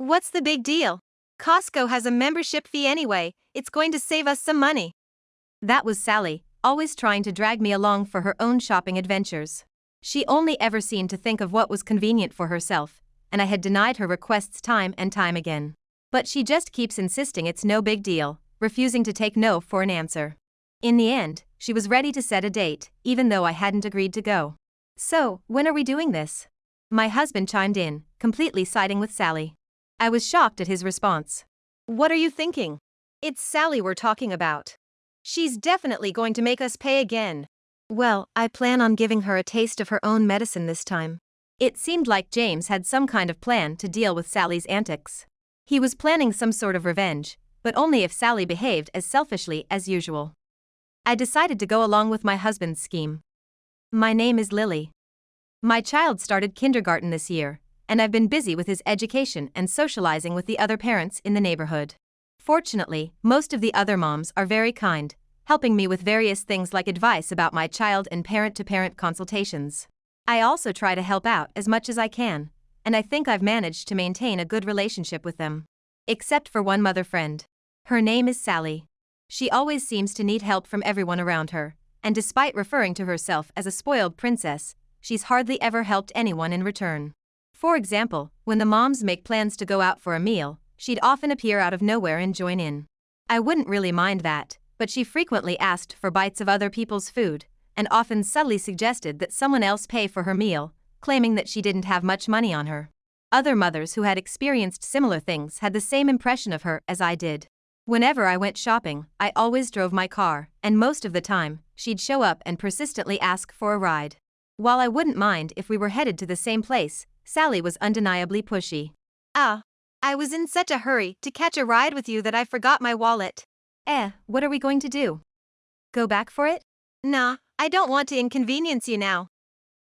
What's the big deal? Costco has a membership fee anyway, it's going to save us some money. That was Sally, always trying to drag me along for her own shopping adventures. She only ever seemed to think of what was convenient for herself, and I had denied her requests time and time again. But she just keeps insisting it's no big deal, refusing to take no for an answer. In the end, she was ready to set a date, even though I hadn't agreed to go. So, when are we doing this? My husband chimed in, completely siding with Sally. I was shocked at his response. What are you thinking? It's Sally we're talking about. She's definitely going to make us pay again. Well, I plan on giving her a taste of her own medicine this time. It seemed like James had some kind of plan to deal with Sally's antics. He was planning some sort of revenge, but only if Sally behaved as selfishly as usual. I decided to go along with my husband's scheme. My name is Lily. My child started kindergarten this year, and I've been busy with his education and socializing with the other parents in the neighborhood. Fortunately, most of the other moms are very kind, helping me with various things like advice about my child and parent-to-parent consultations. I also try to help out as much as I can, and I think I've managed to maintain a good relationship with them. Except for one mother friend. Her name is Sally. She always seems to need help from everyone around her, and despite referring to herself as a spoiled princess, she's hardly ever helped anyone in return. For example, when the moms make plans to go out for a meal, she'd often appear out of nowhere and join in. I wouldn't really mind that, but she frequently asked for bites of other people's food, and often subtly suggested that someone else pay for her meal, claiming that she didn't have much money on her. Other mothers who had experienced similar things had the same impression of her as I did. Whenever I went shopping, I always drove my car, and most of the time, she'd show up and persistently ask for a ride. While I wouldn't mind if we were headed to the same place, Sally was undeniably pushy. I was in such a hurry to catch a ride with you that I forgot my wallet. What are we going to do? Go back for it? Nah, I don't want to inconvenience you now.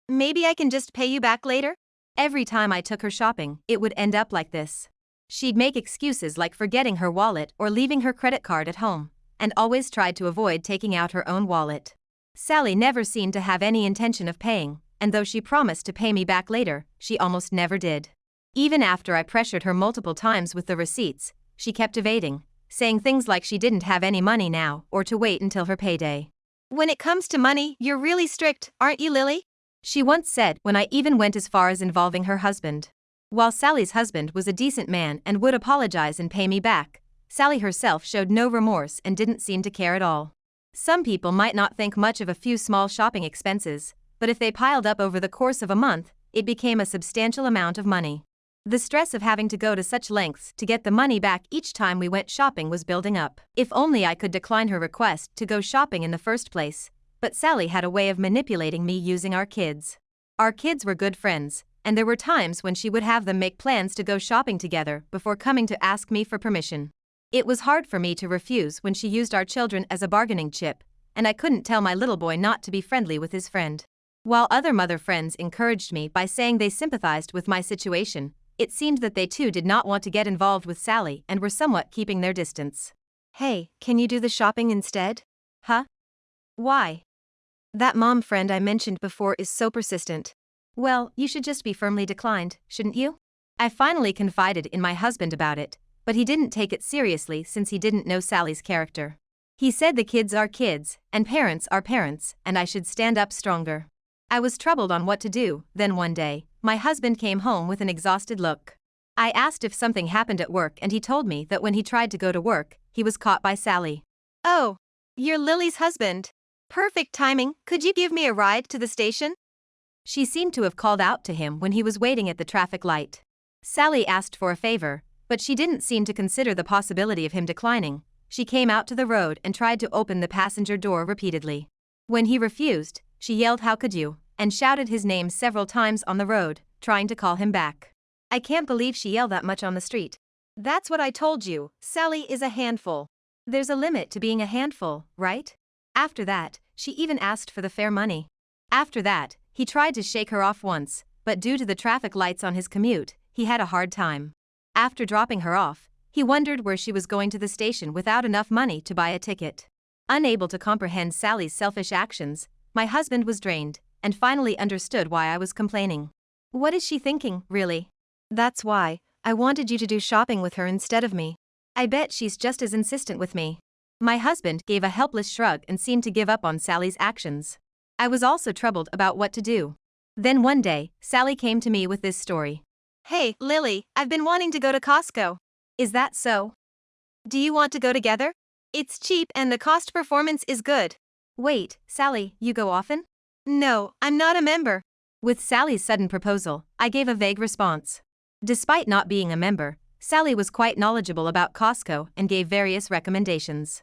Maybe I can just pay you back later? Every time I took her shopping, it would end up like this. She'd make excuses like forgetting her wallet or leaving her credit card at home, and always tried to avoid taking out her own wallet. Sally never seemed to have any intention of paying, and though she promised to pay me back later, she almost never did. Even after I pressured her multiple times with the receipts, she kept evading, saying things like she didn't have any money now or to wait until her payday. When it comes to money, you're really strict, aren't you, Lily? She once said when I even went as far as involving her husband. While Sally's husband was a decent man and would apologize and pay me back, Sally herself showed no remorse and didn't seem to care at all. Some people might not think much of a few small shopping expenses, but if they piled up over the course of a month, it became a substantial amount of money. The stress of having to go to such lengths to get the money back each time we went shopping was building up. If only I could decline her request to go shopping in the first place, but Sally had a way of manipulating me using our kids. Our kids were good friends, and there were times when she would have them make plans to go shopping together before coming to ask me for permission. It was hard for me to refuse when she used our children as a bargaining chip, and I couldn't tell my little boy not to be friendly with his friend. While other mother friends encouraged me by saying they sympathized with my situation, it seemed that they too did not want to get involved with Sally and were somewhat keeping their distance. Hey, can you do the shopping instead? Huh? Why? That mom friend I mentioned before is so persistent. Well, you should just be firmly declined, shouldn't you? I finally confided in my husband about it, but he didn't take it seriously since he didn't know Sally's character. He said the kids are kids, and parents are parents, and I should stand up stronger. I was troubled on what to do. Then one day, my husband came home with an exhausted look. I asked if something happened at work and he told me that when he tried to go to work, he was caught by Sally. Oh, you're Lily's husband. Perfect timing, could you give me a ride to the station? She seemed to have called out to him when he was waiting at the traffic light. Sally asked for a favor, but she didn't seem to consider the possibility of him declining. She came out to the road and tried to open the passenger door repeatedly. When he refused, she yelled, "How could you?" and shouted his name several times on the road, trying to call him back. I can't believe she yelled that much on the street. That's what I told you, Sally is a handful. There's a limit to being a handful, right? After that, she even asked for the fare money. After that, he tried to shake her off once, but due to the traffic lights on his commute, he had a hard time. After dropping her off, he wondered where she was going to the station without enough money to buy a ticket. Unable to comprehend Sally's selfish actions, my husband was drained, and finally understood why I was complaining. What is she thinking, really? That's why I wanted you to do shopping with her instead of me. I bet she's just as insistent with me. My husband gave a helpless shrug and seemed to give up on Sally's actions. I was also troubled about what to do. Then one day, Sally came to me with this story. Hey, Lily, I've been wanting to go to Costco. Is that so? Do you want to go together? It's cheap and the cost performance is good. Wait, Sally, you go often? No, I'm not a member. With Sally's sudden proposal, I gave a vague response. Despite not being a member, Sally was quite knowledgeable about Costco and gave various recommendations.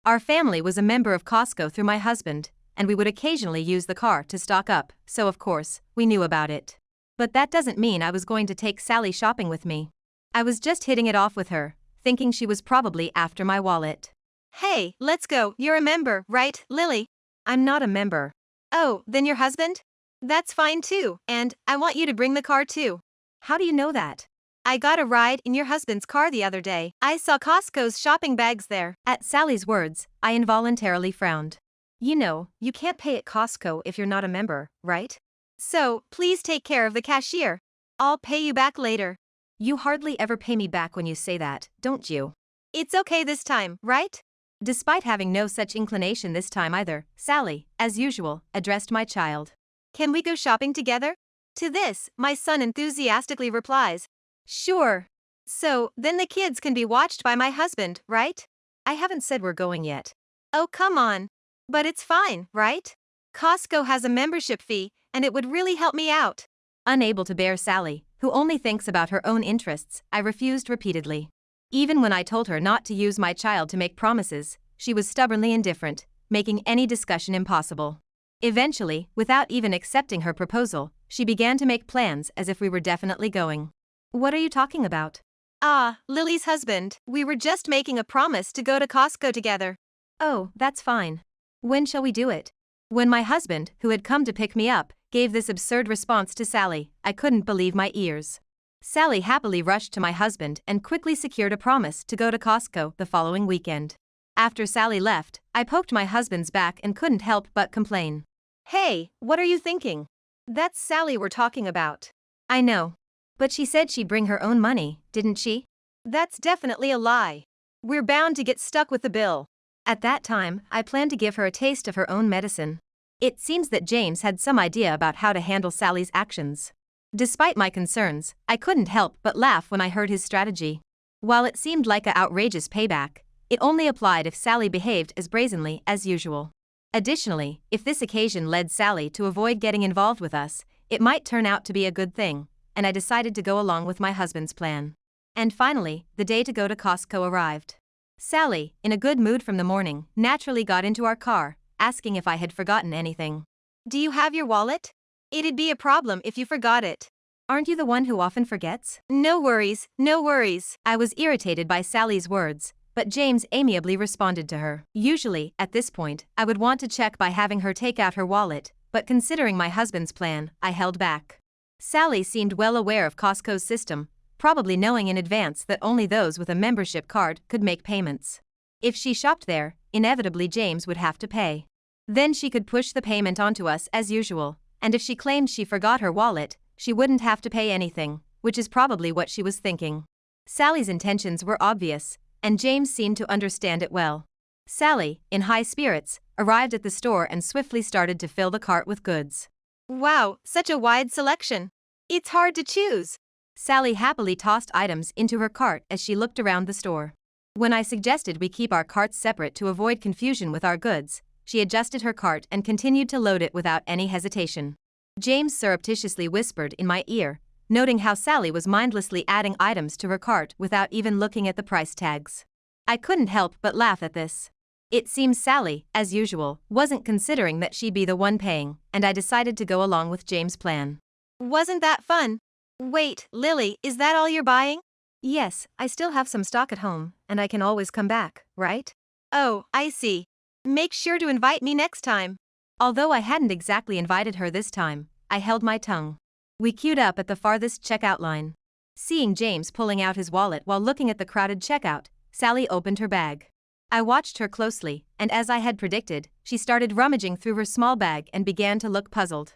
Our family was a member of Costco through my husband, and we would occasionally use the car to stock up, so of course, we knew about it. But that doesn't mean I was going to take Sally shopping with me. I was just hitting it off with her, thinking she was probably after my wallet. Hey, let's go. You're a member, right, Lily? I'm not a member. Oh, then your husband? That's fine too, and I want you to bring the car too. How do you know that? I got a ride in your husband's car the other day. I saw Costco's shopping bags there. At Sally's words, I involuntarily frowned. You know, you can't pay at Costco if you're not a member, right? So, please take care of the cashier. I'll pay you back later. You hardly ever pay me back when you say that, don't you? It's okay this time, right? Despite having no such inclination this time either, Sally, as usual, addressed my child. Can we go shopping together? To this, my son enthusiastically replies, Sure. So, then the kids can be watched by my husband, right? I haven't said we're going yet. Oh, come on. But it's fine, right? Costco has a membership fee, and it would really help me out. Unable to bear Sally, who only thinks about her own interests, I refused repeatedly. Even when I told her not to use my child to make promises, she was stubbornly indifferent, making any discussion impossible. Eventually, without even accepting her proposal, she began to make plans as if we were definitely going. What are you talking about? Ah, Lily's husband. We were just making a promise to go to Costco together. Oh, that's fine. When shall we do it? When my husband, who had come to pick me up, gave this absurd response to Sally, I couldn't believe my ears. Sally happily rushed to my husband and quickly secured a promise to go to Costco the following weekend. After Sally left, I poked my husband's back and couldn't help but complain. Hey, what are you thinking? That's Sally we're talking about. I know. But she said she'd bring her own money, didn't she? That's definitely a lie. We're bound to get stuck with the bill. At that time, I planned to give her a taste of her own medicine. It seems that James had some idea about how to handle Sally's actions. Despite my concerns, I couldn't help but laugh when I heard his strategy. While it seemed like an outrageous payback, it only applied if Sally behaved as brazenly as usual. Additionally, if this occasion led Sally to avoid getting involved with us, it might turn out to be a good thing, and I decided to go along with my husband's plan. And finally, the day to go to Costco arrived. Sally, in a good mood from the morning, naturally got into our car, asking if I had forgotten anything. Do you have your wallet? It'd be a problem if you forgot it. Aren't you the one who often forgets? No worries, no worries. I was irritated by Sally's words, but James amiably responded to her. Usually, at this point, I would want to check by having her take out her wallet, but considering my husband's plan, I held back. Sally seemed well aware of Costco's system, probably knowing in advance that only those with a membership card could make payments. If she shopped there, inevitably James would have to pay. Then she could push the payment onto us as usual, and if she claimed she forgot her wallet, she wouldn't have to pay anything, which is probably what she was thinking. Sally's intentions were obvious, and James seemed to understand it well. Sally, in high spirits, arrived at the store and swiftly started to fill the cart with goods. Wow, such a wide selection. It's hard to choose. Sally happily tossed items into her cart as she looked around the store. When I suggested we keep our carts separate to avoid confusion with our goods, she adjusted her cart and continued to load it without any hesitation. James surreptitiously whispered in my ear, noting how Sally was mindlessly adding items to her cart without even looking at the price tags. I couldn't help but laugh at this. It seems Sally, as usual, wasn't considering that she'd be the one paying, and I decided to go along with James' plan. Wasn't that fun? Wait, Lily, is that all you're buying? Yes, I still have some stock at home, and I can always come back, right? Oh, I see. Make sure to invite me next time. Although I hadn't exactly invited her this time, I held my tongue. We queued up at the farthest checkout line. Seeing James pulling out his wallet while looking at the crowded checkout, Sally opened her bag. I watched her closely, and as I had predicted, she started rummaging through her small bag and began to look puzzled.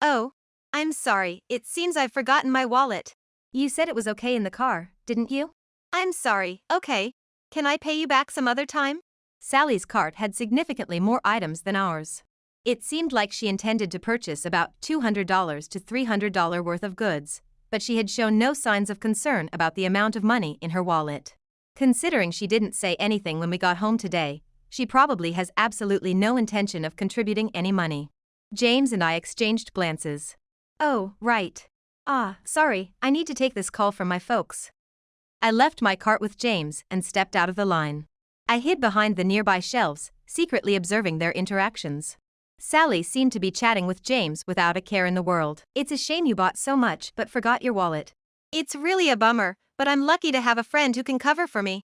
Oh, I'm sorry, it seems I've forgotten my wallet. You said it was okay in the car, didn't you? I'm sorry, okay. Can I pay you back some other time? Sally's cart had significantly more items than ours. It seemed like she intended to purchase about $200 to $300 worth of goods, but she had shown no signs of concern about the amount of money in her wallet. Considering she didn't say anything when we got home today, she probably has absolutely no intention of contributing any money. James and I exchanged glances. Oh, right. Sorry, I need to take this call from my folks. I left my cart with James and stepped out of the line. I hid behind the nearby shelves, secretly observing their interactions. Sally seemed to be chatting with James without a care in the world. It's a shame you bought so much but forgot your wallet. It's really a bummer, but I'm lucky to have a friend who can cover for me.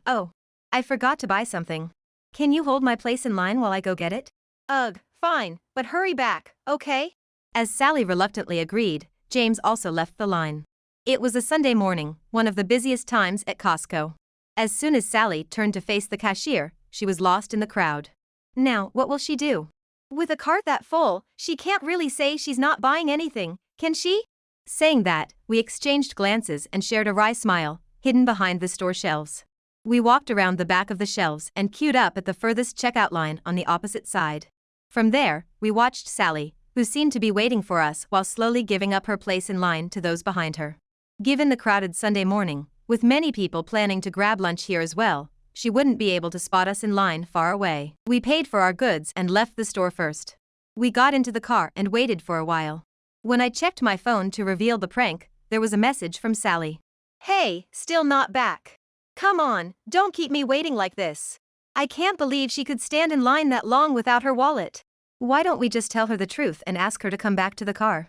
Oh. I forgot to buy something. Can you hold my place in line while I go get it? Ugh, fine, but hurry back, okay? As Sally reluctantly agreed, James also left the line. It was a Sunday morning, one of the busiest times at Costco. As soon as Sally turned to face the cashier, she was lost in the crowd. Now, what will she do? With a cart that full, she can't really say she's not buying anything, can she? Saying that, we exchanged glances and shared a wry smile, hidden behind the store shelves. We walked around the back of the shelves and queued up at the furthest checkout line on the opposite side. From there, we watched Sally, who seemed to be waiting for us while slowly giving up her place in line to those behind her. Given the crowded Sunday morning, with many people planning to grab lunch here as well, she wouldn't be able to spot us in line far away. We paid for our goods and left the store first. We got into the car and waited for a while. When I checked my phone to reveal the prank, there was a message from Sally. Hey, still not back. Come on, don't keep me waiting like this. I can't believe she could stand in line that long without her wallet. Why don't we just tell her the truth and ask her to come back to the car?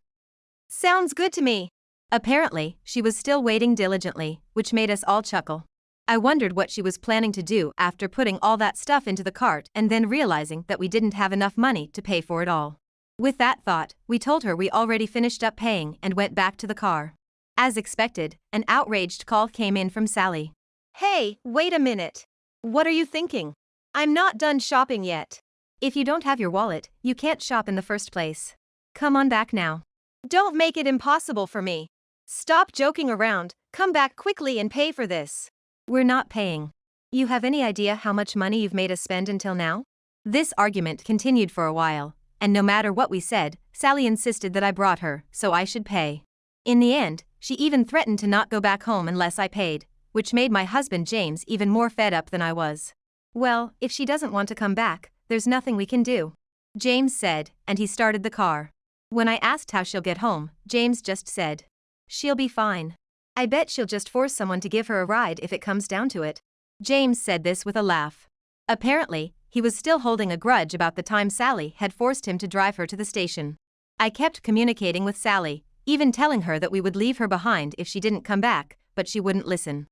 Sounds good to me. Apparently, she was still waiting diligently, which made us all chuckle. I wondered what she was planning to do after putting all that stuff into the cart and then realizing that we didn't have enough money to pay for it all. With that thought, we told her we already finished up paying and went back to the car. As expected, an outraged call came in from Sally. Hey, wait a minute. What are you thinking? I'm not done shopping yet. If you don't have your wallet, you can't shop in the first place. Come on back now. Don't make it impossible for me. Stop joking around, come back quickly and pay for this. We're not paying. You have any idea how much money you've made us spend until now? This argument continued for a while, and no matter what we said, Sally insisted that I brought her, so I should pay. In the end, she even threatened to not go back home unless I paid, which made my husband James even more fed up than I was. Well, if she doesn't want to come back, there's nothing we can do, James said, and he started the car. When I asked how she'll get home, James just said, "She'll be fine. I bet she'll just force someone to give her a ride if it comes down to it." James said this with a laugh. Apparently, he was still holding a grudge about the time Sally had forced him to drive her to the station. I kept communicating with Sally, even telling her that we would leave her behind if she didn't come back, but she wouldn't listen.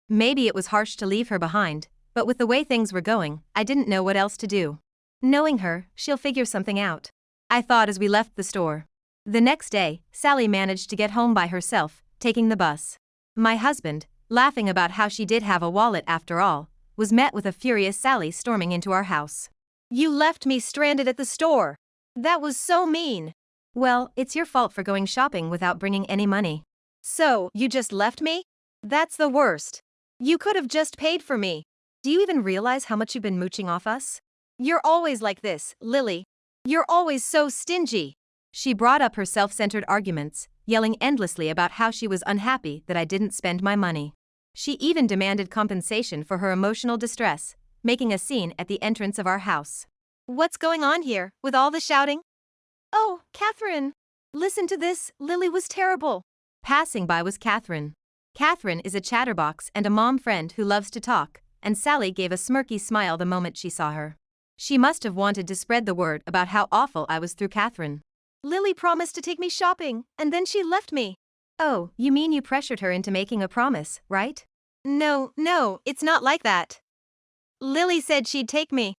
Maybe it was harsh to leave her behind, but with the way things were going, I didn't know what else to do. Knowing her, she'll figure something out, I thought as we left the store. The next day, Sally managed to get home by herself, taking the bus. My husband, laughing about how she did have a wallet after all, was met with a furious Sally storming into our house. You left me stranded at the store. That was so mean. Well, it's your fault for going shopping without bringing any money. So, you just left me? That's the worst. You could have just paid for me. Do you even realize how much you've been mooching off us? You're always like this, Lily. You're always so stingy. She brought up her self-centered arguments, yelling endlessly about how she was unhappy that I didn't spend my money. She even demanded compensation for her emotional distress, making a scene at the entrance of our house. What's going on here, with all the shouting? Oh, Catherine. Listen to this, Lily was terrible. Passing by was Catherine. Catherine is a chatterbox and a mom friend who loves to talk, and Sally gave a smirky smile the moment she saw her. She must have wanted to spread the word about how awful I was through Catherine. Lily promised to take me shopping, and then she left me. Oh, you mean you pressured her into making a promise, right? No, it's not like that. Lily said she'd take me.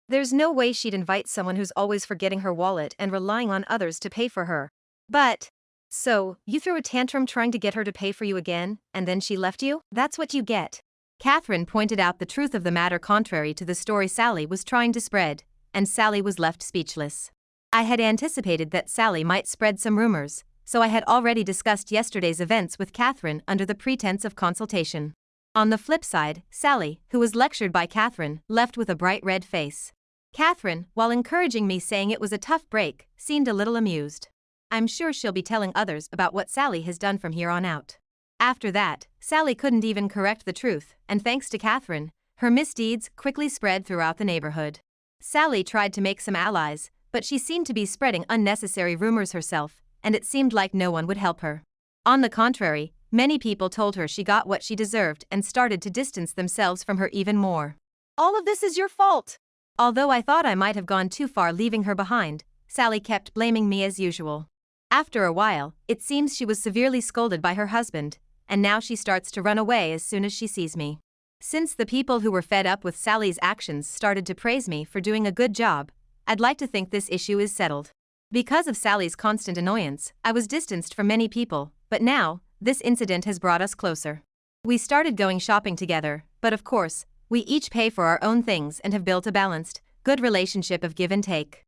There's no way she'd invite someone who's always forgetting her wallet and relying on others to pay for her. But, so, you threw a tantrum trying to get her to pay for you again, and then she left you? That's what you get. Catherine pointed out the truth of the matter contrary to the story Sally was trying to spread, and Sally was left speechless. I had anticipated that Sally might spread some rumors, so I had already discussed yesterday's events with Catherine under the pretense of consultation. On the flip side, Sally, who was lectured by Catherine, left with a bright red face. Catherine, while encouraging me saying it was a tough break, seemed a little amused. I'm sure she'll be telling others about what Sally has done from here on out. After that, Sally couldn't even correct the truth, and thanks to Catherine, her misdeeds quickly spread throughout the neighborhood. Sally tried to make some allies, but she seemed to be spreading unnecessary rumors herself, and it seemed like no one would help her. On the contrary, many people told her she got what she deserved and started to distance themselves from her even more. All of this is your fault. Although I thought I might have gone too far leaving her behind, Sally kept blaming me as usual. After a while, it seems she was severely scolded by her husband, and now she starts to run away as soon as she sees me. Since the people who were fed up with Sally's actions started to praise me for doing a good job, I'd like to think this issue is settled. Because of Sally's constant annoyance, I was distanced from many people, but now, this incident has brought us closer. We started going shopping together, but of course, we each pay for our own things and have built a balanced, good relationship of give and take.